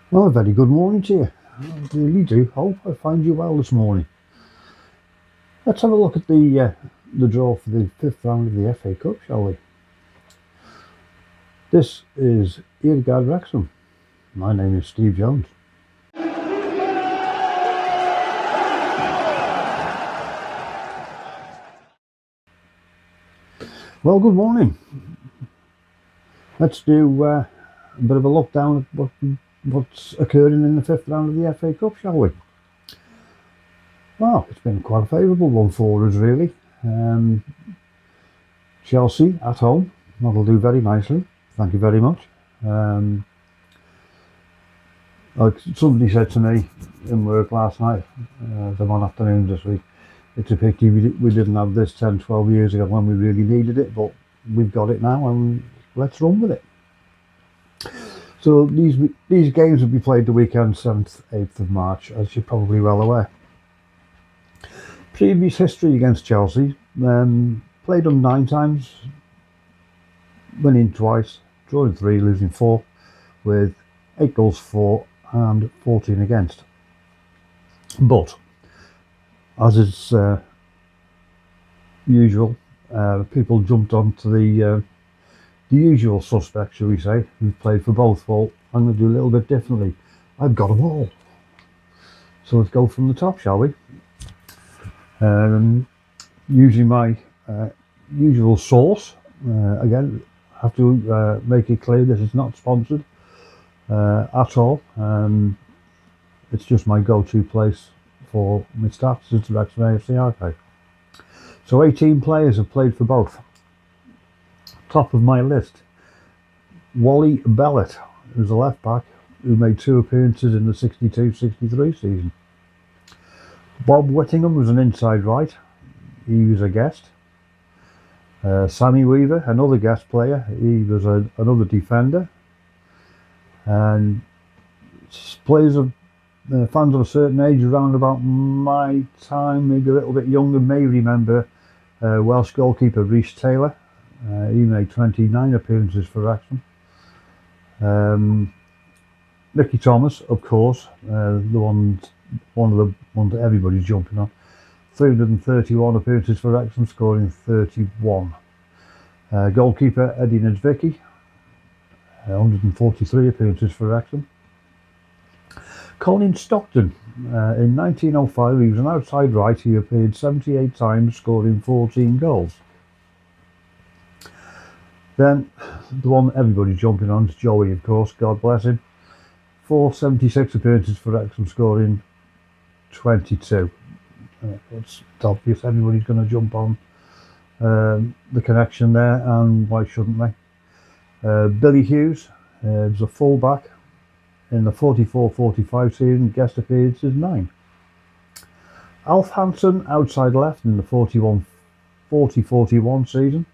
Well, a very good morning to you. I really do hope I find you well this morning. Let's have a look at the draw for the fifth round of the FA Cup, shall we? This is Irgard Wrexham. My name is Steve Jones. Well, good morning. Let's do a bit of a look down at what's occurring in the fifth round of the FA Cup, shall we? Well, it's been quite a favourable one for us, really. Chelsea at home, that'll do very nicely. Thank you very much. Like somebody said to me in work last night, the one afternoon this week, it's a pity we didn't have this 10, 12 years ago when we really needed it, but we've got it now and let's run with it. So these games will be played the weekend 7th, 8th of March, as you're probably well aware. Previous history against Chelsea, played them 9 times, winning twice, drawing 3, losing 4, with 8 goals for and 14 against. But as is usual, people jumped onto the usual suspects, shall we say, who've played for both. Well, I'm going to do a little bit differently. I've got them all. So let's go from the top, shall we? Using my usual source. Again, I have to make it clear this is not sponsored at all. It's just my go-to place for my stats. It's the Wrexham AFC archive. So 18 players have played for both. Top of my list, Wally Bellett, who's a left back who made 2 appearances in the 62-63 season. Bob Whittingham was an inside right. He was a guest. Sammy Weaver, another guest player. He was another defender. And players of fans of a certain age around about my time, maybe a little bit younger, may remember Welsh goalkeeper Rhys Taylor. He made 29 appearances for Wrexham. Mickey Thomas, of course, one of the ones that everybody's jumping on. 331 appearances for Wrexham, scoring 31. Goalkeeper Eddie Niedzwiecki, 143 appearances for Wrexham. Colin Stockton, in 1905, he was an outside right. He appeared 78 times, scoring 14 goals. Then, the one everybody's jumping on is Joey, of course, God bless him. 476 appearances for Wrexham, scoring 22. It's obvious everybody's going to jump on the connection there, and why shouldn't they? Billy Hughes was a full-back in the 44-45 season, guest appearances 9. Alf Hansen, outside left in the 40-41 season.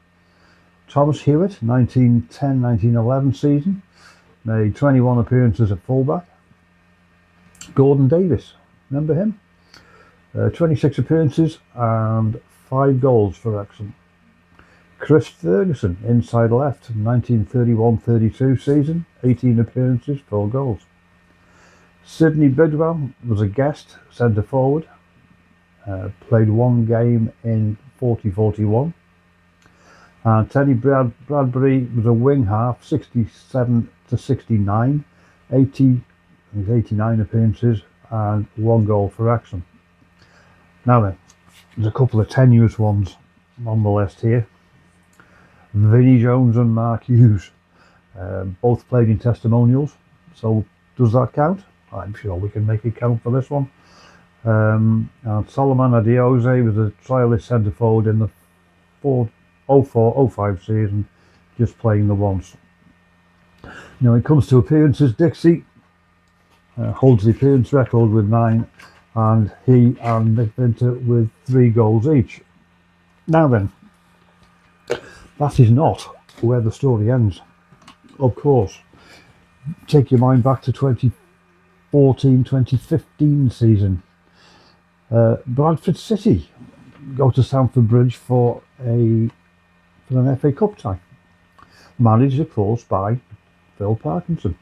Thomas Hewitt, 1910-1911 season, made 21 appearances at fullback. Gordon Davis, remember him? 26 appearances and 5 goals for Wrexham. Chris Ferguson, inside left, 1931-32 season, 18 appearances, 4 goals. Sidney Bidwell was a guest centre forward, played 1 game in 40-41. And Teddy Bradbury was a wing half, 67-69, 89 appearances and 1 goal for Wrexham. Now then, there's a couple of tenuous ones on the list here. Vinnie Jones and Mark Hughes, both played in testimonials, so does that count? I'm sure we can make it count for this one. And Solomon Adioze was a trialist centre forward in the 04-05 season, just playing the once. Now, when it comes to appearances, Dixie holds the appearance record with 9, and he and Nick Vinter with 3 goals each. Now then, that is not where the story ends. Of course, take your mind back to 2014-2015 season. Bradford City go to Stamford Bridge for an FA Cup tie, managed of course by Phil Parkinson.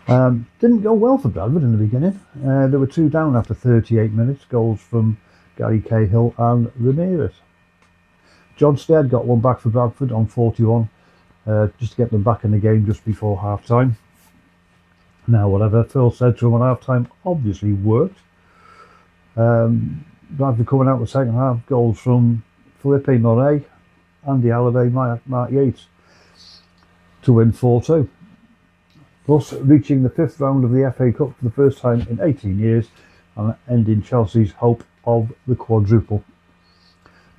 Didn't go well for Bradford in the beginning. They were 2 down after 38 minutes, goals from Gary Cahill and Ramirez. John Stead got one back for Bradford on 41, just to get them back in the game just before half-time. Now, whatever Phil said to him at half-time obviously worked. Bradford coming out the second half, goals from Felipe Moret, Andy Halliday, Mark Yates to win 4-2. Plus reaching the 5th round of the FA Cup for the first time in 18 years and ending Chelsea's hope of the quadruple.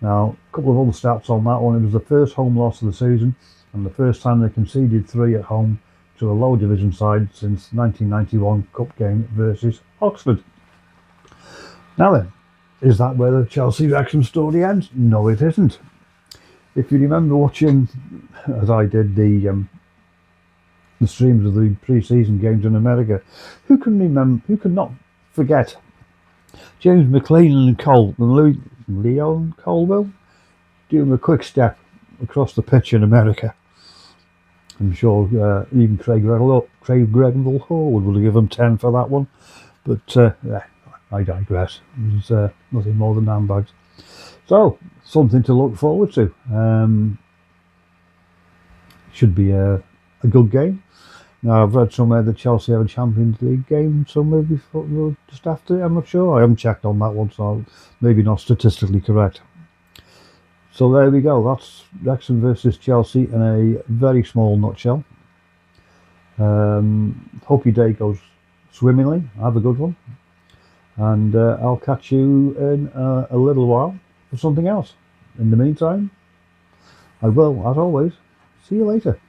Now, a couple of other stats on that one. It was the first home loss of the season and the first time they conceded 3 at home to a low division side since 1991 Cup game versus Oxford. Now then, is that where the Chelsea reaction story ends? No, it isn't. If you remember watching, as I did, the streams of the pre-season games in America, who can not forget James McLean and Leon Colwell doing a quick step across the pitch in America. I'm sure even Craig Grenville Hall would have given 10 for that one, but I digress. There's nothing more than handbags. So, something to look forward to. Should be a good game. Now, I've read somewhere that Chelsea have a Champions League game somewhere before, just after. I'm not sure. I haven't checked on that one, so maybe not statistically correct. So there we go. That's Wrexham versus Chelsea in a very small nutshell. Hope your day goes swimmingly. Have a good one. And I'll catch you in a little while for something else. In the meantime, I will, as always, see you later.